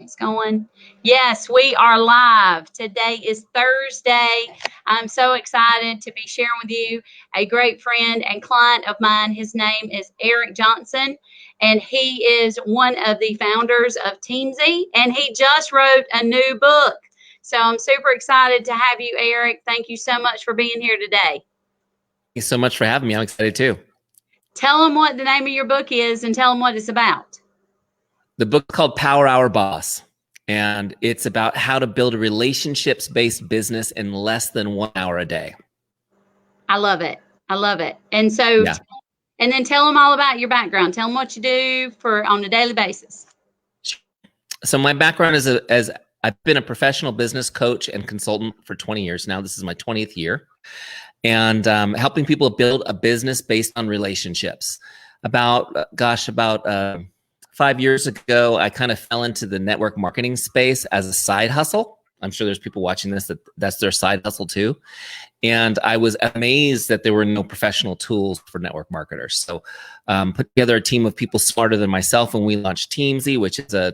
It's going. Yes, we are live. Today is Thursday. I'm so excited to be sharing with you a great friend and client of mine. His name is Eric Johnson, and he is one of the founders of Teamzy, and he just wrote a new book. So I'm super excited to have you, Eric. Thank you so much for being here today. Thanks so much for having me. I'm excited too. Tell them what the name of your book is and tell them what it's about. The book's called Power Hour Boss, and it's about how to build a relationships-based business in less than 1 hour a day. I love it. I love it. And so, and then tell them all about your background. Tell them what you do on a daily basis. So my background is as I've been a professional business coach and consultant for 20 years now. This is my 20th year, and helping people build a business based on relationships. About 5 years ago, I kind of fell into the network marketing space as a side hustle. I'm sure there's people watching this that's their side hustle too. And I was amazed that there were no professional tools for network marketers. So put together a team of people smarter than myself, and we launched Teamzy, which is a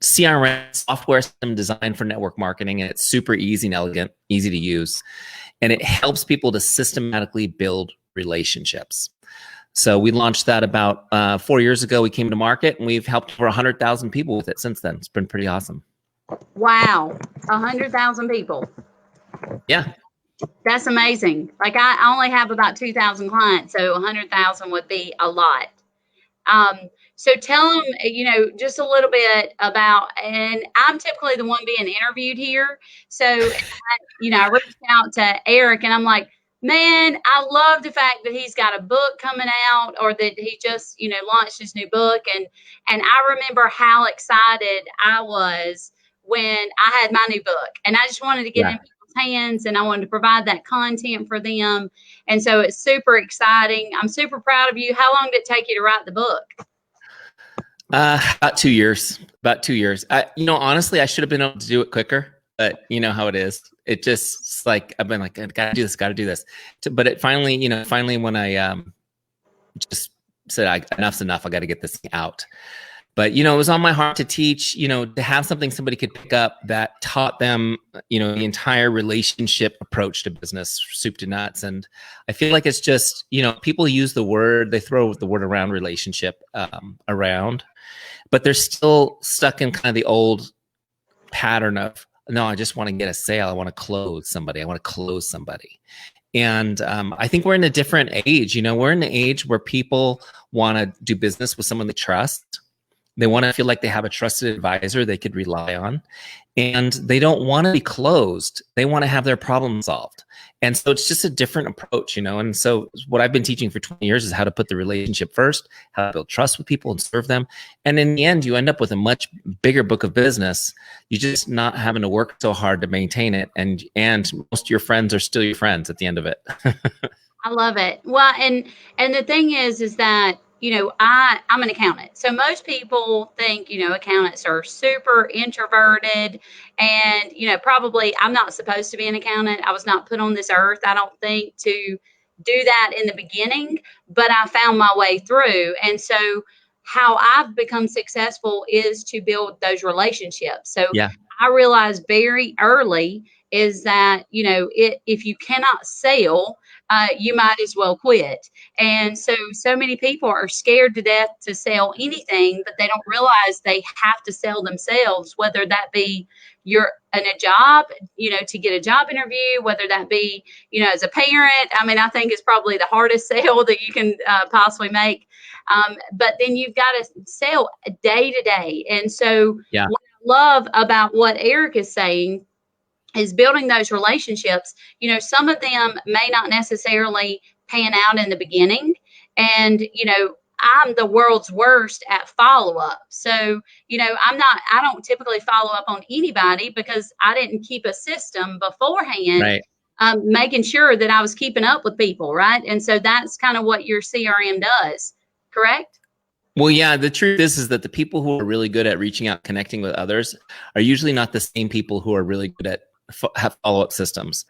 CRM software system designed for network marketing. And it's super easy and elegant, easy to use. And it helps people to systematically build relationships. So we launched that about 4 years ago. We came to market, and we've helped over 100,000 people with it since then. It's been pretty awesome. Wow. 100,000 people. Yeah. That's amazing. Like I only have about 2,000 clients, so 100,000 would be a lot. So tell them, just a little bit about, and I'm typically the one being interviewed here. So, I reached out to Eric, and I'm like, man, I love the fact that he's got a book coming out, or that he just, launched his new book. And I remember how excited I was when I had my new book, and I just wanted to get in people's hands, and I wanted to provide that content for them. And so it's super exciting. I'm super proud of you. How long did it take you to write the book? About 2 years. Honestly, I should have been able to do it quicker, but you know how it is. It just like, I've been like, I gotta do this. But it finally, when I just said, enough's enough, I got to get this thing out. But, it was on my heart to teach, to have something somebody could pick up that taught them, the entire relationship approach to business, soup to nuts. And I feel like it's just, people use the word, they throw the word around relationship around, but they're still stuck in kind of the old pattern of, no, I just want to get a sale. I want to close somebody. And I think we're in a different age. We're in an age where people want to do business with someone they trust. They want to feel like they have a trusted advisor they could rely on. And they don't want to be closed. They want to have their problem solved. And so it's just a different approach, And so what I've been teaching for 20 years is how to put the relationship first, how to build trust with people and serve them. And in the end, you end up with a much bigger book of business. You're just not having to work so hard to maintain it. And most of your friends are still your friends at the end of it. I love it. Well, and the thing is that, I'm an accountant. So most people think, accountants are super introverted, and, probably I'm not supposed to be an accountant. I was not put on this earth, I don't think, to do that in the beginning, but I found my way through. And so how I've become successful is to build those relationships. So I realized very early is that, if you cannot sell, you might as well quit. And so many people are scared to death to sell anything, but they don't realize they have to sell themselves, whether that be you're in a job, to get a job interview, whether that be, as a parent. I mean, I think it's probably the hardest sale that you can possibly make. But then you've got to sell day to day. And so what I love about what Eric is saying is building those relationships. Some of them may not necessarily pan out in the beginning. And, I'm the world's worst at follow-up. So, I don't typically follow up on anybody because I didn't keep a system beforehand, making sure that I was keeping up with people. Right. And so that's kind of what your CRM does. Correct? Well, yeah, the truth is that the people who are really good at reaching out, connecting with others are usually not the same people who are really good at have follow-up systems.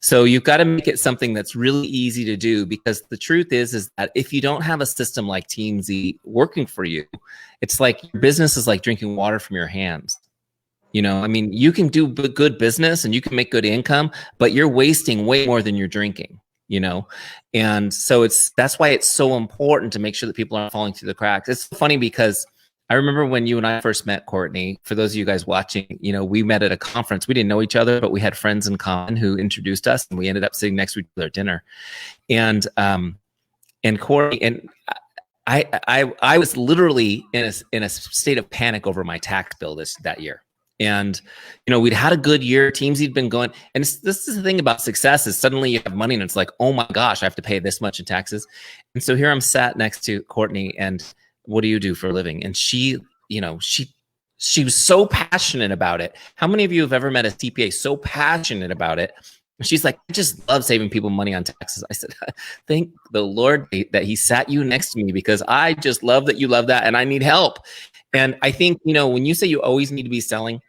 So you've got to make it something that's really easy to do, because the truth is that if you don't have a system like Teamzy working for you, it's like your business is like drinking water from your hands. You know, I mean, you can do good business and you can make good income, but you're wasting way more than you're drinking, you know? And so that's why it's so important to make sure that people aren't falling through the cracks. It's funny because I remember when you and I first met, Courtney. For those of you guys watching, you know, we met at a conference. We didn't know each other, but we had friends in common who introduced us, and we ended up sitting next to each other at dinner. And Courtney, and I was literally in a state of panic over my tax bill that year. And, you know, we'd had a good year. Teamzy had been going. And this is the thing about success, is suddenly you have money and it's like, oh my gosh, I have to pay this much in taxes. And so here I'm sat next to Courtney, and what do you do for a living? And she, you know, she was so passionate about it. How many of you have ever met a CPA so passionate about it? She's like, I just love saving people money on taxes. I said, thank the Lord that he sat you next to me, because I just love that you love that and I need help. And I think, you know, when you say you always need to be selling,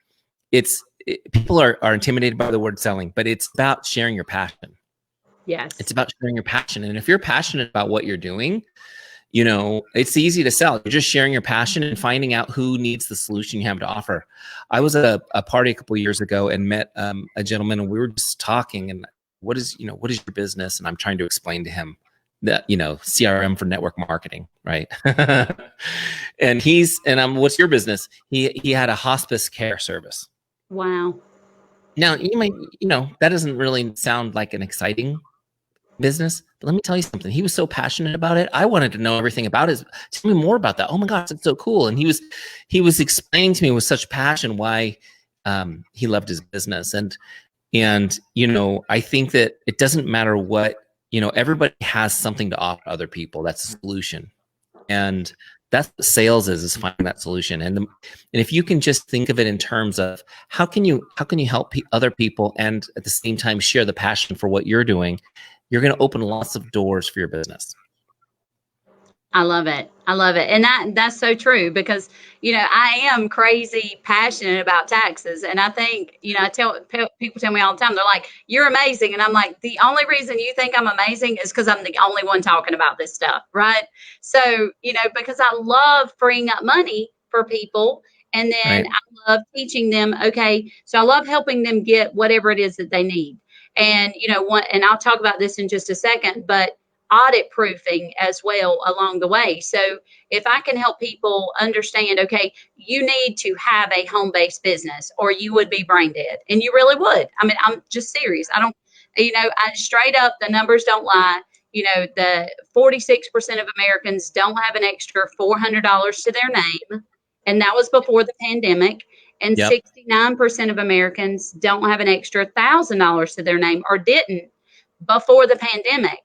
people are intimidated by the word selling, but it's about sharing your passion. Yes. It's about sharing your passion. And if you're passionate about what you're doing, you know, it's easy to sell. You're just sharing your passion and finding out who needs the solution you have to offer. I was at a party a couple of years ago and met a gentleman, and we were just talking, and what is your business? And I'm trying to explain to him that, you know, CRM for network marketing, right? And what's your business? He had a hospice care service. Wow. Now you might, you know, that doesn't really sound like an exciting business, but let me tell you something. He was so passionate about it. I wanted to know everything about it. Tell me more about that. Oh my gosh, it's so cool. And he was explaining to me with such passion why he loved his business. And you know, I think that it doesn't matter what, you know, everybody has something to offer other people. That's a solution. And that's what sales is finding that solution. And if you can just think of it in terms of how can you help other people and at the same time share the passion for what you're doing, you're going to open lots of doors for your business. I love it. I love it. And that's so true, because, you know, I am crazy passionate about taxes. And I think, you know, people tell me all the time, they're like, you're amazing. And I'm like, the only reason you think I'm amazing is because I'm the only one talking about this stuff. Right. So, you know, because I love freeing up money for people. And then Right. I love teaching them. Okay. So I love helping them get whatever it is that they need. And, you know, and I'll talk about this in just a second, but audit proofing as well along the way. So if I can help people understand, okay, you need to have a home-based business or you would be brain dead, and you really would. I mean, I'm just serious. I don't, you know, I straight up, the numbers don't lie. You know, the 46% of Americans don't have an extra $400 to their name. And that was before the pandemic. And Yep. 69% of Americans don't have an extra $1,000 to their name, or didn't before the pandemic.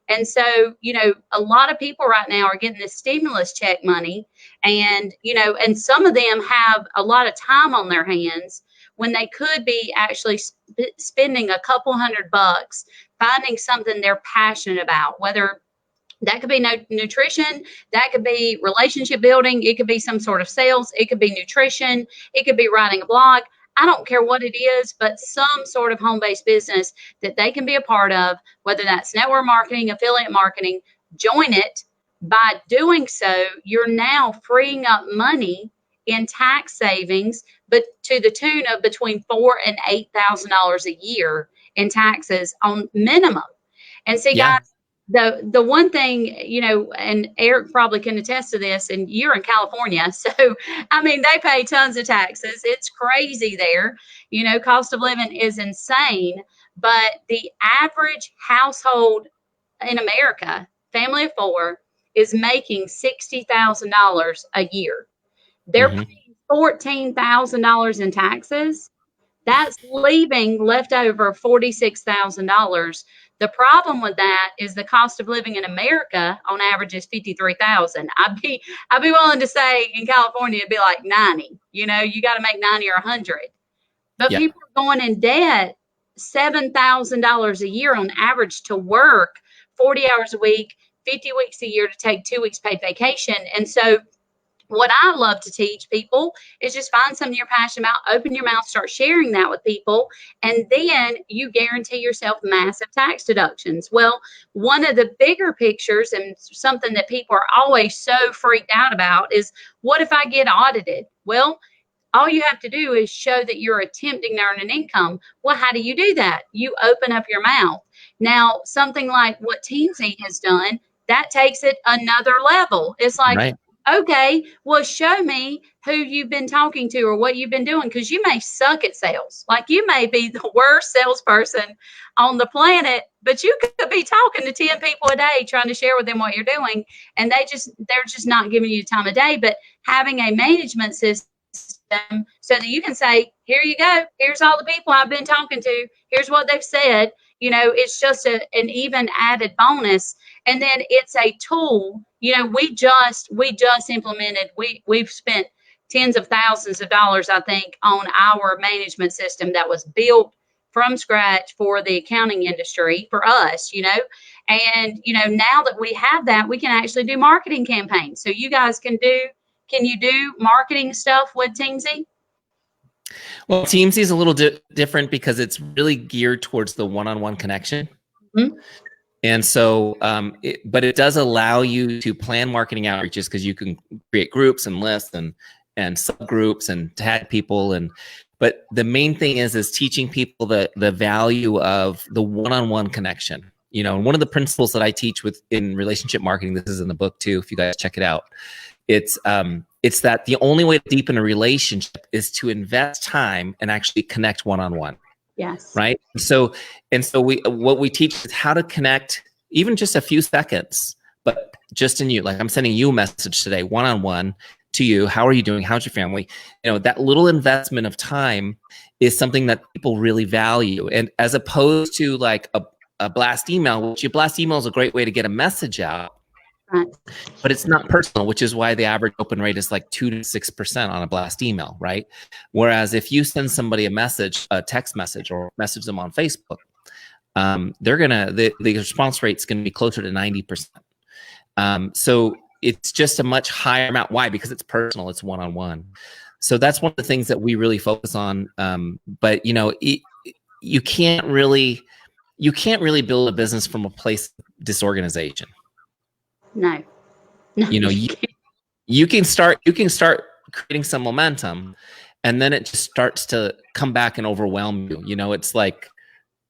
And so, you know, a lot of people right now are getting this stimulus check money, and, you know, and some of them have a lot of time on their hands when they could be actually spending a couple $100 finding something they're passionate about, whether that could be nutrition, that could be relationship building, it could be some sort of sales, it could be nutrition, it could be writing a blog. I don't care what it is, but some sort of home-based business that they can be a part of, whether that's network marketing, affiliate marketing. Join it. By doing so, you're now freeing up money in tax savings, but to the tune of between $4,000 and $8,000 a year in taxes on minimum. And see, Yeah. guys, the one thing, you know, and Eric probably can attest to this, and you're in California, so I mean, they pay tons of taxes. It's crazy there. You know, cost of living is insane. But the average household in America, family of four, is making $60,000 a year. They're Mm-hmm. paying $14,000 in taxes. That's leaving leftover $46,000. The problem with that is the cost of living in America on average is 53,000. I'd be willing to say in California it'd be like 90. You know, you got to make 90 or 100. But Yeah. people are going in debt $7,000 a year on average to work 40 hours a week, 50 weeks a year to take 2 weeks paid vacation. And so what I love to teach people is just find something you're passionate about, open your mouth, start sharing that with people, and then you guarantee yourself massive tax deductions. Well, one of the bigger pictures and something that people are always so freaked out about is, what if I get audited? Well, all you have to do is show that you're attempting to earn an income. Well, how do you do that? You open up your mouth. Now, something like what Teamzy has done, that takes it another level. It's like, Right. okay, well, show me who you've been talking to or what you've been doing, because you may suck at sales. Like, you may be the worst salesperson on the planet, but you could be talking to 10 people a day trying to share with them what you're doing, and they're just not giving you the time of day. But having a management system so that you can say, here you go, here's all the people I've been talking to, here's what they've said, it's just an even added bonus. And then it's a tool. We just implemented, we've spent tens of thousands of dollars, I think, on our management system that was built from scratch for the accounting industry for us. And now that we have that, we can actually do marketing campaigns. So you guys can you do marketing stuff with Teamzy? Well, Teamzy is a little different because it's really geared towards the one-on-one connection. Mm-hmm. And so, but it does allow you to plan marketing outreaches, because you can create groups and lists and subgroups and tag people. But the main thing is teaching people the value of the one-on-one connection. And one of the principles that I teach in relationship marketing, this is in the book too, if you guys check it out, it's that the only way to deepen a relationship is to invest time and actually connect one-on-one. Yes. Right. So what we teach is how to connect, even just a few seconds, but just in you. Like, I'm sending you a message today, one-on-one to you. How are you doing? How's your family? That little investment of time is something that people really value. And as opposed to like a blast email, which a blast email is a great way to get a message out. Right. But it's not personal, which is why the average open rate is like 2 to 6% on a blast email, right? Whereas if you send somebody a text message, or message them on Facebook, the response rate is going to be closer to 90%. So it's just a much higher amount. Why? Because it's personal, it's one-on-one. So that's one of the things that we really focus on. But you can't really build a business from a place of disorganization. No, you can start creating some momentum, and then it just starts to come back and overwhelm you. It's like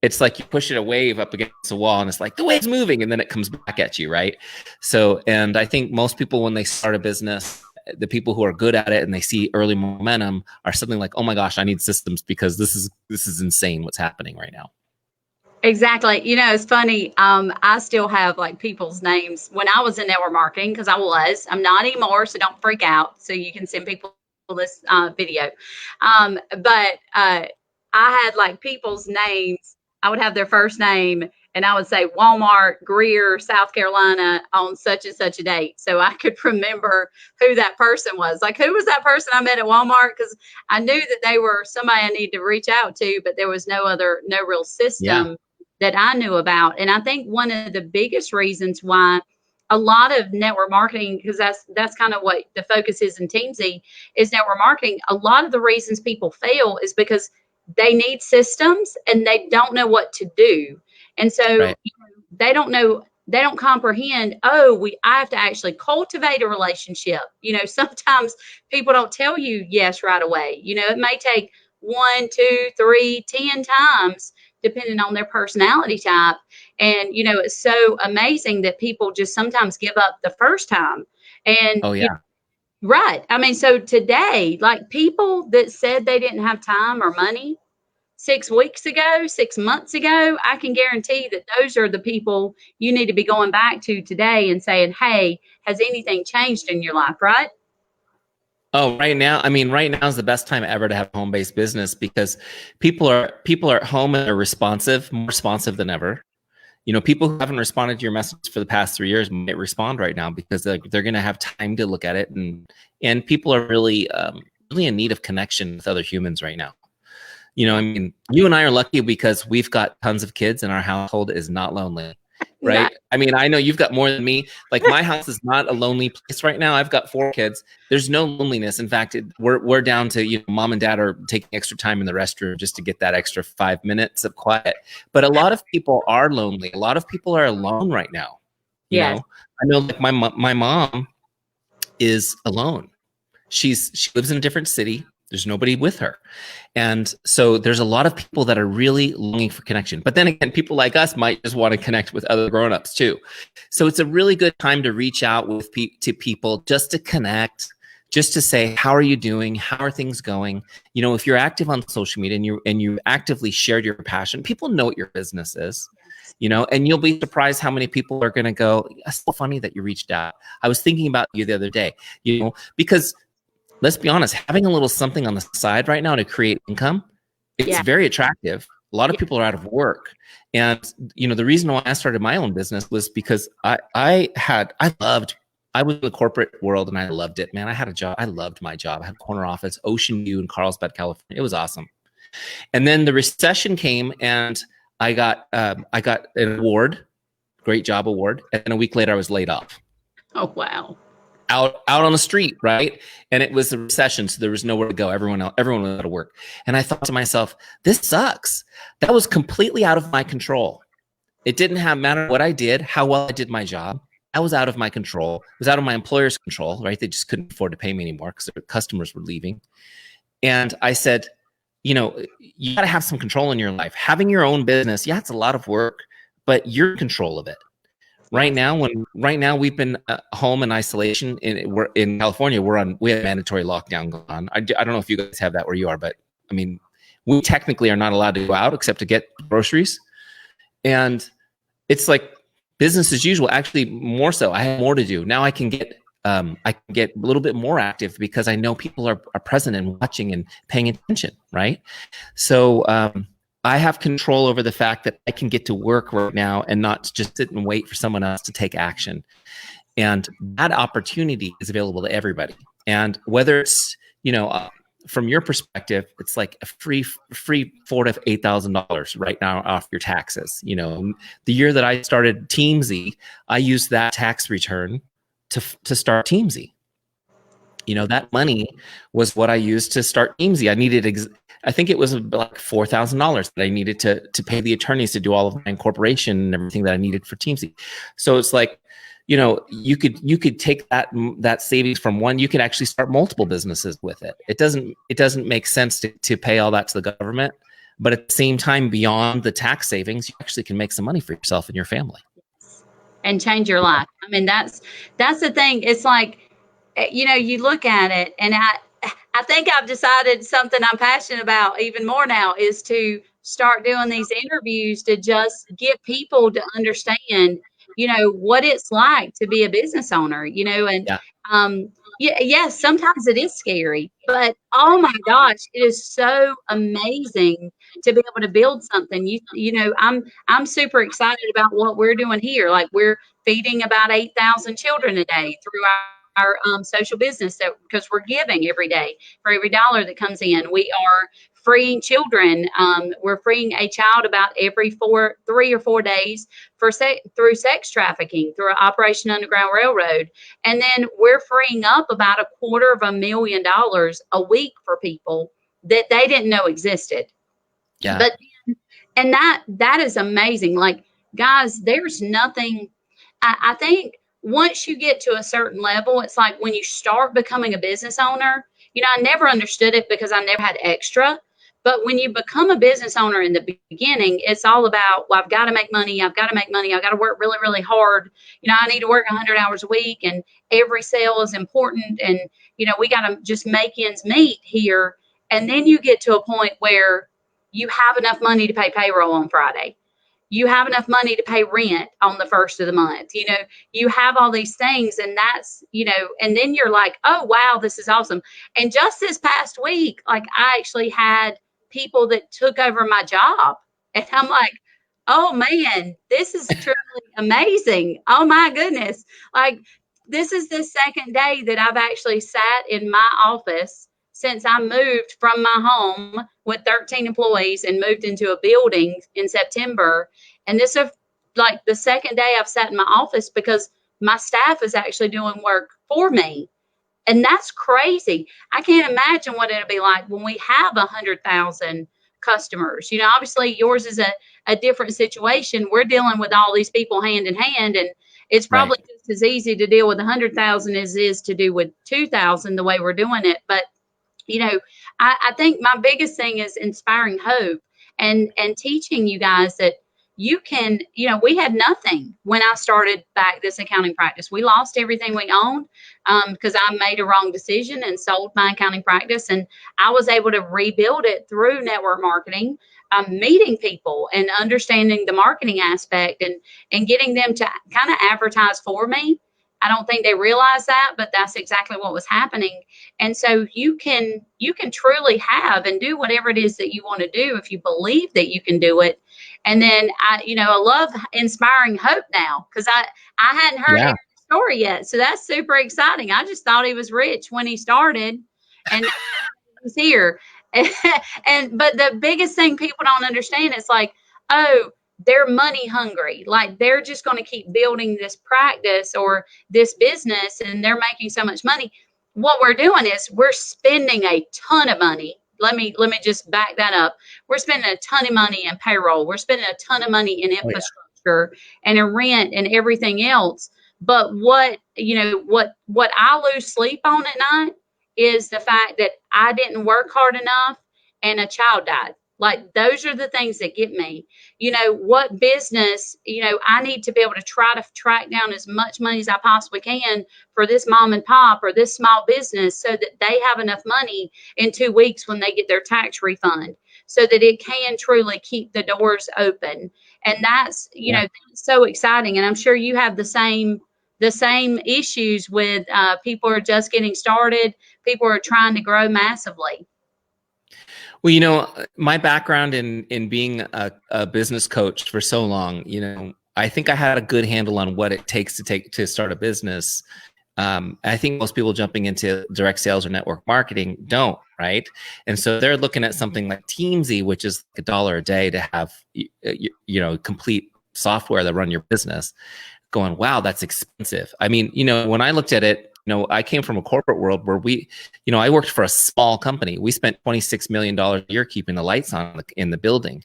you push a wave up against a wall, and it's like the wave's moving, and then it comes back at you, right? So, and I think most people, when they start a business, the people who are good at it and they see early momentum are something like, oh my gosh, I need systems, because this is insane what's happening right now. Exactly. It's funny. I still have like people's names when I was in network marketing, because I'm not anymore. So don't freak out. So you can send people this video. But I had like people's names. I would have their first name, and I would say Walmart, Greer, South Carolina, on such and such a date. So I could remember who that person was. Like, who was that person I met at Walmart? Because I knew that they were somebody I needed to reach out to, but there was no real system that I knew about. And I think one of the biggest reasons why a lot of network marketing, because that's kind of what the focus is in Teamzy, is network marketing. A lot of the reasons people fail is because they need systems and they don't know what to do. And so they don't comprehend, I have to actually cultivate a relationship. Sometimes people don't tell you yes right away. It may take 1, 2, 3, 10 times, depending on their personality type. And, it's so amazing that people just sometimes give up the first time. And right. I mean, so today, like, people that said they didn't have time or money 6 weeks ago, 6 months ago, I can guarantee that those are the people you need to be going back to today and saying, hey, has anything changed in your life? Right. Oh, right now is the best time ever to have a home-based business, because people are at home and are more responsive than ever. People who haven't responded to your message for the past 3 years might respond right now, because they're going to have time to look at it, and people are really in need of connection with other humans right now. You and I are lucky because we've got tons of kids, and our household is not lonely. Right. right? I mean, I know you've got more than me. Like my house is not a lonely place right now. I've got 4 kids. There's no loneliness. In fact, we're down to, mom and dad are taking extra time in the restroom just to get that extra 5 minutes of quiet. But a lot of people are lonely. A lot of people are alone right now. Yes. I know like my mom is alone. She lives in a different city. There's nobody with her. And so there's a lot of people that are really longing for connection. But then again, people like us might just want to connect with other grownups too. So it's a really good time to reach out to people just to connect, just to say, how are you doing? How are things going? If you're active on social media and you actively shared your passion, people know what your business is. And you'll be surprised how many people are going to go, it's so funny that you reached out. I was thinking about you the other day, because let's be honest, having a little something on the side right now to create income, it's very attractive. A lot of people are out of work. And, the reason why I started my own business was because I was in the corporate world and I loved it, man. I had a job. I loved my job. I had a corner office, Ocean View in Carlsbad, California. It was awesome. And then the recession came and I got an award, great job award. And then a week later I was laid off. Oh, wow. Out on the street, right? And it was a recession, so there was nowhere to go. Everyone was out of work. And I thought to myself, this sucks. That was completely out of my control. It didn't matter what I did, how well I did my job. I was out of my control. It was out of my employer's control, right? They just couldn't afford to pay me anymore because their customers were leaving. And I said, you got to have some control in your life. Having your own business, it's a lot of work, but you're in control of it. Right now we've been home in isolation. We're in California. We have mandatory lockdown going on. I don't know if you guys have that where you are, but I mean, we technically are not allowed to go out except to get groceries. And it's like business as usual. Actually, more so. I have more to do now. I can get a little bit more active because I know people are present and watching and paying attention. Right. So I have control over the fact that I can get to work right now and not just sit and wait for someone else to take action. And that opportunity is available to everybody. And whether it's, from your perspective, it's like a free $4,000 to $8,000 right now off your taxes. The year that I started Teamzy, I used that tax return to start Teamzy. That money was what I used to start Teamzy. I needed I think it was like $4,000 that I needed to pay the attorneys to do all of my incorporation and everything that I needed for Teamzy. So it's like, you could take that savings from one. You could actually start multiple businesses with it. It doesn't make sense to pay all that to the government, but at the same time, beyond the tax savings, you actually can make some money for yourself and your family and change your life. I mean, that's the thing. It's like, you look at it, and I think I've decided something I'm passionate about even more now is to start doing these interviews to just get people to understand, what it's like to be a business owner, and yes, sometimes it is scary, but oh my gosh, it is so amazing to be able to build something. I'm super excited about what we're doing here. Like we're feeding about 8,000 children a day through our social business because we're giving every day for every dollar that comes in. We are freeing children. We're freeing a child about every 3 or 4 days through sex trafficking through Operation Underground Railroad. And then we're freeing up about $250,000 a week for people that they didn't know existed. Yeah. But and that is amazing. Like, guys, there's nothing. I think once you get to a certain level, it's like when you start becoming a business owner, I never understood it because I never had extra. But when you become a business owner in the beginning, it's all about, well, I've got to make money. I've got to make money. I've got to work really, really hard. I need to work 100 hours a week, and every sale is important. And, we got to just make ends meet here. And then you get to a point where you have enough money to pay payroll on Friday. You have enough money to pay rent on the first of the month. You have all these things, and that's, and then you're like, oh, wow, this is awesome. And just this past week, like I actually had people that took over my job, and I'm like, oh man, this is truly amazing. Oh my goodness. Like this is the second day that I've actually sat in my office since I moved from my home with 13 employees and moved into a building in September. And this is like the second day I've sat in my office because my staff is actually doing work for me. And that's crazy. I can't imagine what it'll be like when we have 100,000 customers. You know, obviously yours is a different situation. We're dealing with all these people hand in hand, and it's Right. probably just as easy to deal with 100,000 as it is to do with 2,000 the way we're doing it. But you know, I think my biggest thing is inspiring hope and teaching you guys that you can, you know, we had nothing when I started back this accounting practice. We lost everything we owned because I made a wrong decision and sold my accounting practice. And I was able to rebuild it through network marketing, meeting people and understanding the marketing aspect and getting them to kind of advertise for me. I don't think they realize that, but that's exactly what was happening. And so you can truly have and do whatever it is that you want to do if you believe that you can do it. And then I love inspiring hope now because I hadn't heard Yeah. Eric's story yet, so that's super exciting. I just thought he was rich when he started, and he's here. And but the biggest thing people don't understand is like, oh, they're money hungry. Like they're just going to keep building this practice or this business and they're making so much money. What we're doing is we're spending a ton of money. Let me just back that up. We're spending a ton of money in payroll. We're spending a ton of money in Oh, yeah. infrastructure and in rent and everything else. But what I lose sleep on at night is the fact that I didn't work hard enough and a child died. Like those are the things that get me. What business, I need to be able to try to track down as much money as I possibly can for this mom and pop or this small business so that they have enough money in 2 weeks when they get their tax refund so that it can truly keep the doors open. And that's, Yeah. that's so exciting. And I'm sure you have the same issues with people are just getting started. People are trying to grow massively. Well, my background in being a business coach for so long, I think I had a good handle on what it takes to start a business. I think most people jumping into direct sales or network marketing don't, right? And so they're looking at something like Teamzy, which is like $1 a day to have, complete software that run your business. Going, wow, that's expensive. I mean, when I looked at it, I came from a corporate world where I worked for a small company. We spent $26 million a year keeping the lights on in the building.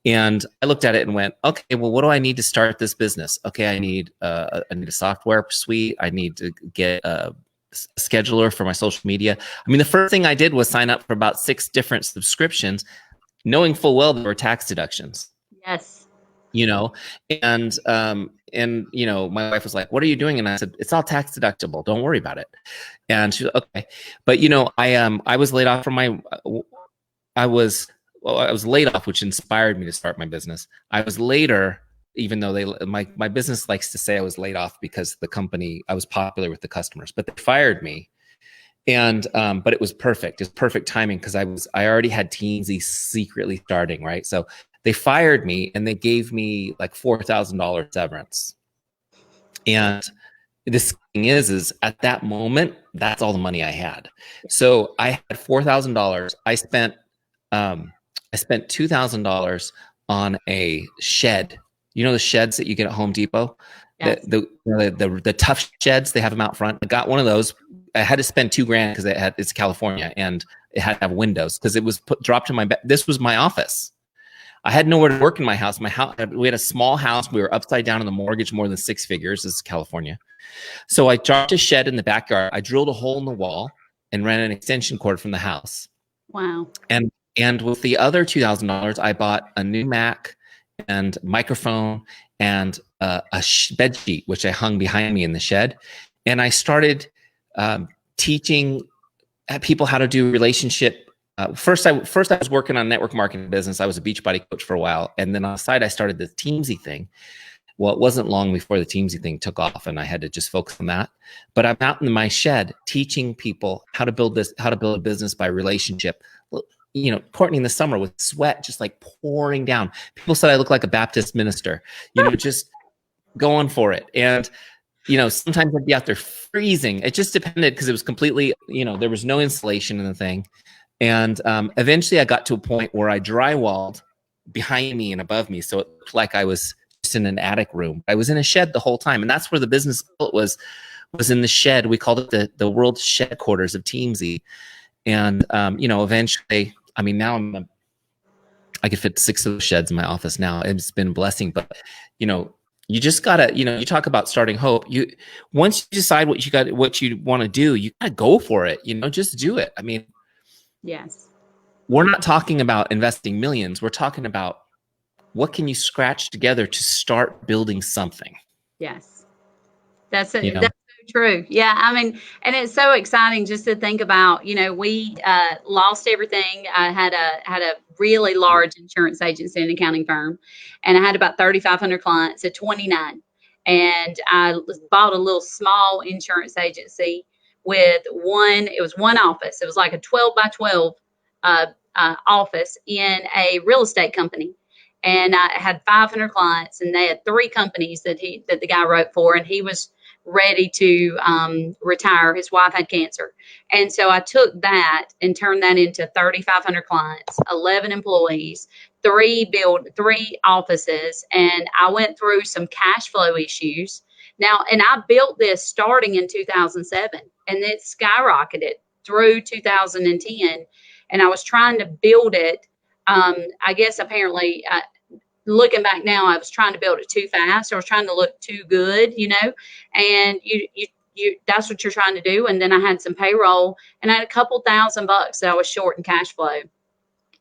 And I looked at it and went, okay, well, what do I need to start this business? Okay, I need a software suite. I need to get a scheduler for my social media. I mean, the first thing I did was sign up for about 6 different subscriptions, knowing full well there were tax deductions. Yes. And my wife was like, what are you doing? And I said, it's all tax deductible. Don't worry about it. And she was okay. But, I was laid off from I was laid off, which inspired me to start my business. I was later, even though my business likes to say I was laid off because the company, I was popular with the customers, but they fired me. And, but it was perfect. It was perfect timing because I already had Teamzy secretly starting, right? So they fired me and they gave me like $4,000 severance. And this thing is at that moment, that's all the money I had. So I had $4,000. I spent $2,000 on a shed. The sheds that you get at Home Depot, Yes. the tough sheds, they have them out front. I got one of those. I had to spend $2,000 because it's California and it had to have windows because it was dropped in my bed. This was my office. I had nowhere to work in my house. We had a small house. We were upside down on the mortgage, more than 6 figures. This is California. So I dropped a shed in the backyard. I drilled a hole in the wall and ran an extension cord from the house. Wow. And with the other $2,000, I bought a new Mac and microphone and a bed sheet, which I hung behind me in the shed. And I started teaching people how to do relationship. First, I was working on network marketing business. I was a Beachbody coach for a while. And then on the side, I started the Teamzy thing. Well, it wasn't long before the Teamzy thing took off and I had to just focus on that. But I'm out in my shed teaching people how to build a business by relationship. Courtney in the summer with sweat just like pouring down. People said I look like a Baptist minister, just going for it. And, sometimes I'd be out there freezing. It just depended because it was completely, there was no insulation in the thing. And eventually I got to a point where I drywalled behind me and above me. So it looked like I was just in an attic room. I was in a shed the whole time, and that's where the business was in the shed. We called it the world shed quarters of Teamzy. And eventually, I mean, now I could fit 6 of those sheds in my office now. It's been a blessing, but you just gotta, you talk about starting hope. Once you decide what you want to do, you gotta go for it. Just do it. I mean, yes, we're not talking about investing millions. We're talking about what can you scratch together to start building something. yes. That's so true. Yeah, I mean, and it's so exciting just to think about. We lost everything. I had a really large insurance agency and accounting firm, and I had about 3,500 clients at 29. And I bought a little small insurance agency with one. It was one office. It was like a 12 by 12 office in a real estate company. And I had 500 clients, and they had 3 companies that the guy wrote for, and he was ready to retire. His wife had cancer. And so I took that and turned that into 3,500 clients, 11 employees, 3 offices. And I went through some cash flow issues. Now, and I built this starting in 2007, and it skyrocketed through 2010. And I was trying to build it. I guess apparently, looking back now, I was trying to build it too fast. I was trying to look too good, and you that's what you're trying to do. And then I had some payroll, and I had a couple $1,000 that I was short in cash flow.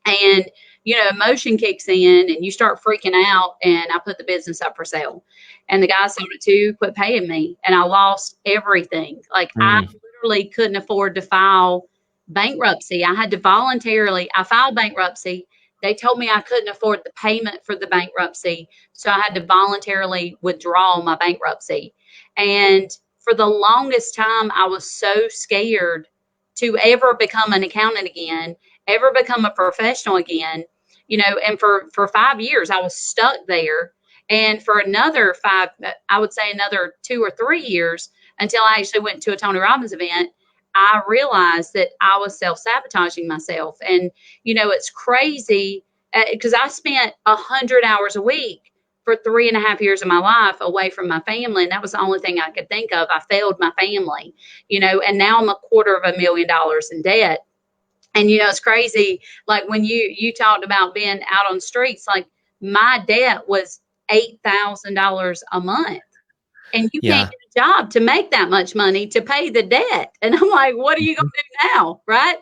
And, emotion kicks in and you start freaking out. And I put the business up for sale, and the guy sold it to quit paying me. And I lost everything. Like I literally couldn't afford to file bankruptcy. I had to I filed bankruptcy. They told me I couldn't afford the payment for the bankruptcy. So I had to voluntarily withdraw my bankruptcy. And for the longest time, I was so scared to ever become an accountant again, ever become a professional again, and for 5 years, I was stuck there. And for another 5, I would say another 2 or 3 years until I actually went to a Tony Robbins event, I realized that I was self-sabotaging myself. And, it's crazy because I spent 100 hours a week for 3.5 years of my life away from my family. And that was the only thing I could think of. I failed my family, and now I'm $250,000 in debt. And, it's crazy. Like when you talked about being out on the streets, like my debt was $8,000 a month. And you can't get a job to make that much money to pay the debt. And I'm like, what are you going to do now? Right?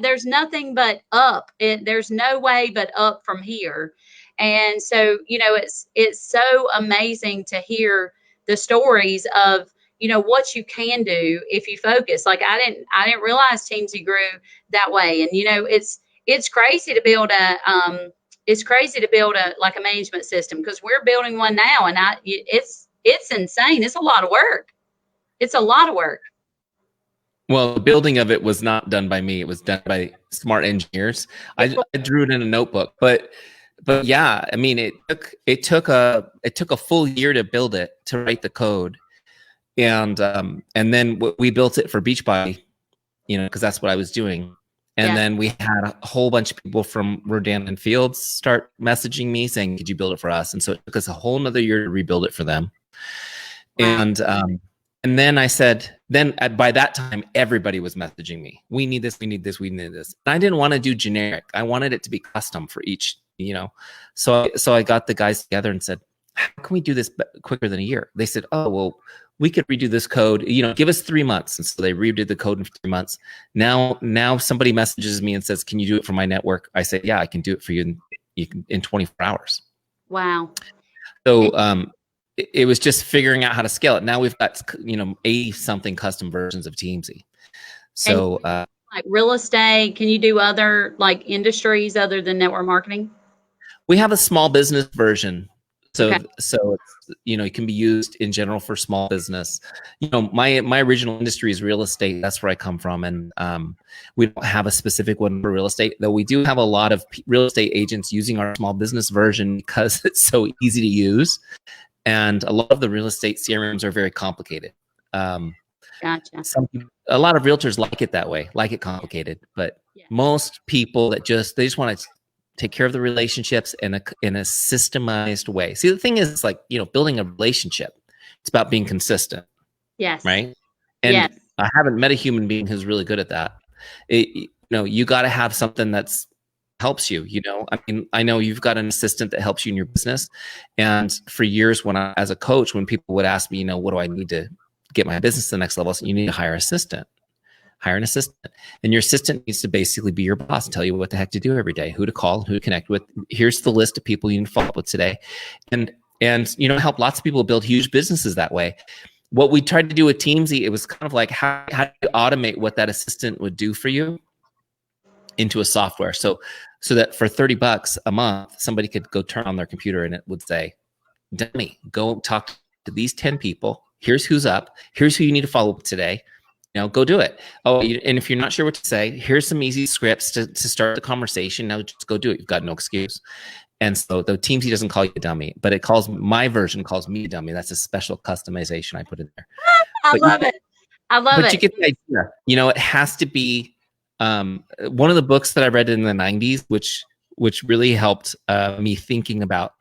There's nothing but up. There's no way but up from here. And so, it's so amazing to hear the stories of, what you can do if you focus. Like I didn't realize Teamzy grew that way. And, it's crazy to build like a management system, because we're building one now, and it's insane. It's a lot of work. It's a lot of work. Well, the building of it was not done by me. It was done by smart engineers. I drew it in a notebook, but yeah, I mean, it took a full year to build it, to write the code, and then we built it for Beachbody, because that's what I was doing. And then we had a whole bunch of people from Rodan and Fields start messaging me saying, "Could you build it for us?" And so it took us a whole nother year to rebuild it for them. Wow. And then I said, by that time, everybody was messaging me. We need this, we need this, we need this. And I didn't want to do generic. I wanted it to be custom for each, So I got the guys together and said, how can we do this quicker than a year? They said, oh, well, we could redo this code, give us 3 months. And so they redid the code in 3 months. Now somebody messages me and says, can you do it for my network? I say, yeah, I can do it for you in 24 hours. Wow. So, it was just figuring out how to scale it. Now we've got, 80 something custom versions of Teamzy. So, like real estate, can you do other like industries other than network marketing? We have a small business version. So it's, it can be used in general for small business. My original industry is real estate. That's where I come from. And we don't have a specific one for real estate, though we do have a lot of real estate agents using our small business version because it's so easy to use. And a lot of the real estate CRMs are very complicated. Gotcha. A lot of realtors like it that way, like it complicated. But most people they just want to take care of the relationships in a systemized way. See, the thing is, like, building a relationship, it's about being consistent. Yes. Right. And I haven't met a human being who's really good at that. You got to have something that's helps you. I mean, I know you've got an assistant that helps you in your business. And for years, as a coach, when people would ask me, what do I need to get my business to the next level? So you need to hire an assistant. And your assistant needs to basically be your boss and tell you what the heck to do every day, who to call, who to connect with. Here's the list of people you need to follow up with today. And help lots of people build huge businesses that way. What we tried to do with Teamzy, it was kind of like, how do you automate what that assistant would do for you into a software? So that for $30 a month, somebody could go turn on their computer and it would say, dummy, go talk to these 10 people. Here's who's up. Here's who you need to follow up today. Go do it. Oh, and if you're not sure what to say, here's some easy scripts to start the conversation. Now just go do it. You've got no excuse. And so the Teamzy doesn't call you a dummy, but my version calls me a dummy. That's a special customization I put in there. I love it. But you get the idea. It has to be one of the books that I read in the 90s, which really helped me thinking about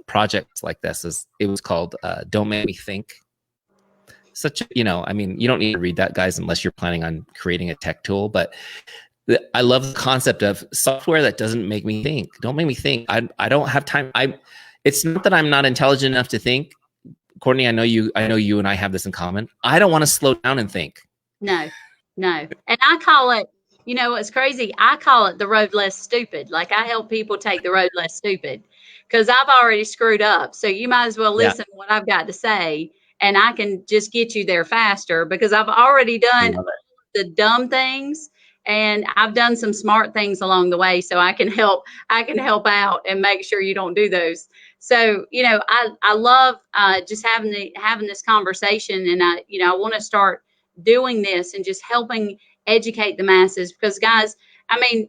projects like this. It was called Don't Make Me Think. I mean, you don't need to read that, guys, unless you're planning on creating a tech tool. But I love the concept of software that doesn't make me think. Don't make me think. I don't have time. It's not that I'm not intelligent enough to think. Courtney, I know you and I have this in common. I don't want to slow down and think. No. And I call it, it's crazy. I call it the road less stupid. Like, I help people take the road less stupid because I've already screwed up. So you might as well listen to what I've got to say, and I can just get you there faster because I've already done the dumb things. And I've done some smart things along the way, so I can help out and make sure you don't do those. So, I love just having this conversation, and I want to start doing this and just helping educate the masses because, guys, I mean,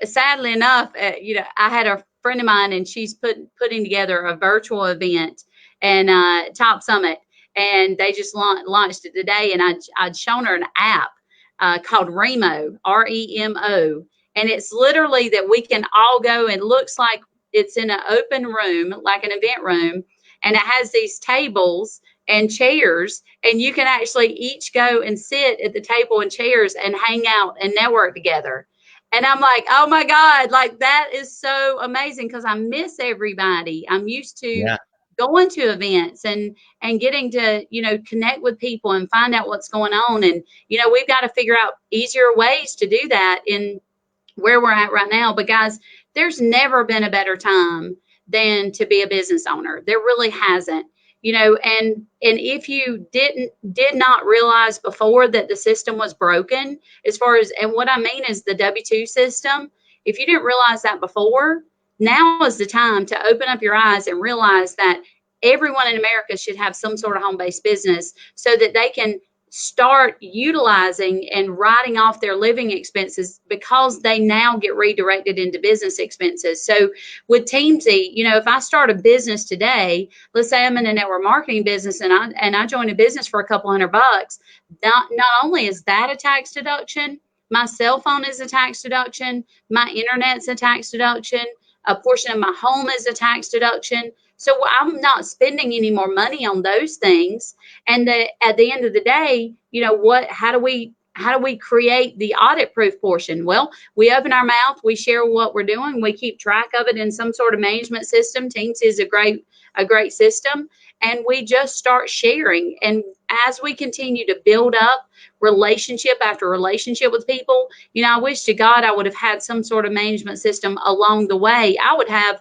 sadly enough, I had a friend of mine, and she's putting together a virtual event and Top Summit, and they just launched it today, and I'd shown her an app called Remo, REMO. And it's literally that we can all go, and looks like it's in an open room, like an event room. And it has these tables and chairs, and you can actually each go and sit at the table and chairs and hang out and network together. And I'm like, oh my God, like that is so amazing because I miss everybody. I'm used to going to events and getting to, connect with people and find out what's going on. And, we've got to figure out easier ways to do that in where we're at right now. But guys, there's never been a better time than to be a business owner. There really hasn't, and if you did not realize before that the system was broken and what I mean is the W-2 system, if you didn't realize that before, now is the time to open up your eyes and realize that everyone in America should have some sort of home-based business so that they can start utilizing and writing off their living expenses because they now get redirected into business expenses. So with Teamzy, if I start a business today, let's say I'm in a network marketing business and I join a business for a couple $100, not only is that a tax deduction, my cell phone is a tax deduction, my internet's a tax deduction, a portion of my home is a tax deduction. So I'm not spending any more money on those things. And at the end of the day, how do we create the audit proof portion? Well, we open our mouth, we share what we're doing, we keep track of it in some sort of management system. Teamzy is a great system, and we just start sharing. And as we continue to build up relationship after relationship with people, I wish to God I would have had some sort of management system along the way. I would have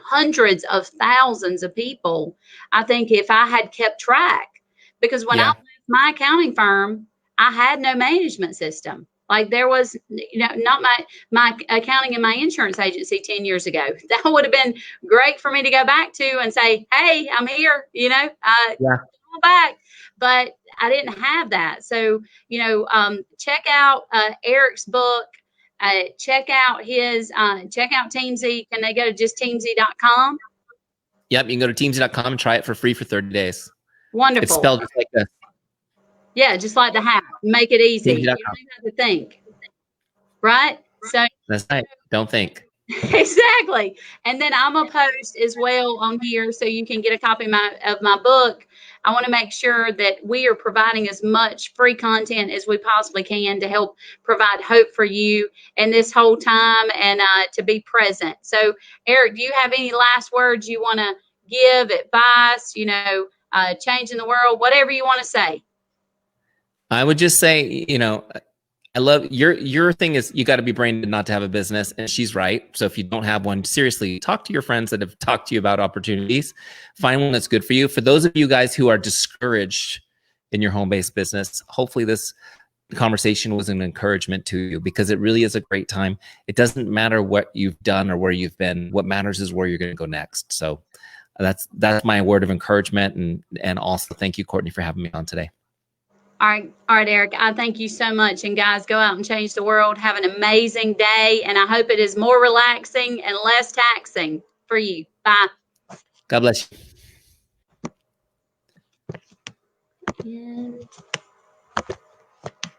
hundreds of thousands of people, I think, if I had kept track. Because when I left my accounting firm, I had no management system. Like there was, not my accounting and my insurance agency 10 years ago. That would have been great for me to go back to and say, hey, I'm here, go back. But I didn't have that. So, check out Eric's book. Check out Teamzy. Can they go to just teamzy.com? Yep, you can go to teamzy.com and try it for free for 30 days. Wonderful. It's spelled just like this. Yeah, just like the hat. Make it easy. You don't even have to think. Right? So that's right. Don't think. Exactly. And then I'm gonna post as well on here so you can get a copy of my book. I want to make sure that we are providing as much free content as we possibly can to help provide hope for you in this whole time and to be present. So, Eric, do you have any last words you want to give, advice, changing the world, whatever you want to say? I would just say, I love your thing is you got to be brain dead not to have a business, and she's right. So if you don't have one, seriously, talk to your friends that have talked to you about opportunities. Find one that's good for you. For those of you guys who are discouraged in your home-based business, hopefully this conversation was an encouragement to you, because it really is a great time. It doesn't matter what you've done or where you've been. What matters is where you're going to go next. So that's my word of encouragement, and also thank you, Courtney, for having me on today. All right, Eric. I thank you so much. And guys, go out and change the world. Have an amazing day. And I hope it is more relaxing and less taxing for you. Bye. God bless you. Yeah.